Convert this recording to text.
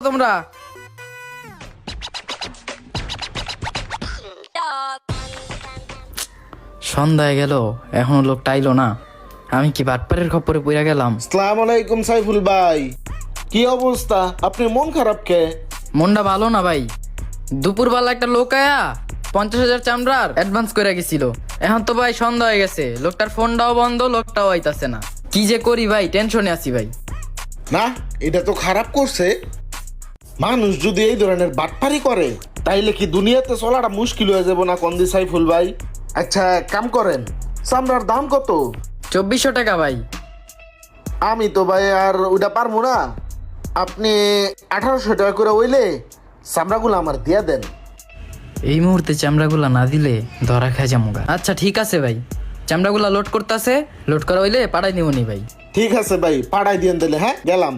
তোমরা। সন্ধ্যা গেল, এখনো লোকটা আইলো না। আমি কি বাটপারের খপ্পরে পইরা গেলাম? আসসালামু আলাইকুম সাইফুল ভাই, কি অবস্থা? আপনি মন খারাপ কে? মনটা ভালো না ভাই। দুপুরবেলা একটা লোক আয়া 50,000 চামড়ার অ্যাডভান্স করে গেছিল। এখন তো ভাই সন্ধ্যা হয়ে গেছে, লোকটার ফোনটাও বন্ধ, লোকটাও আইতাছে না। কি যে করি ভাই, টেনশনে আছি ভাই। না, এটা তো খারাপ করছে। মানুষ যদি এই ধরনের বাটপারি করে তাইলে কি দুনিয়াতে চলাটা মুশকিল হয়ে যাবো না কন্দি সাইফুল ভাই? আচ্ছা, এক কাম করেন, চামড়ার দাম কত? 2400 টাকা ভাই। আমি তো ভাই আর ওইটা পারবো না। আপনি 1800 টাকা করে হইলে চামড়াগুলো আমার দিয়া দেন। এই মুহূর্তে চামড়াগুলা না দিলে ধরা খাই যামুগা। আচ্ছা ঠিক আছে ভাই, চামড়াগুলা লোড করতেছে, লোড করা হইলে পাঠাই নিবনি ভাই। ঠিক আছে ভাই, পাঠাই দিয়েন তাহলে। হ্যাঁ, গেলাম।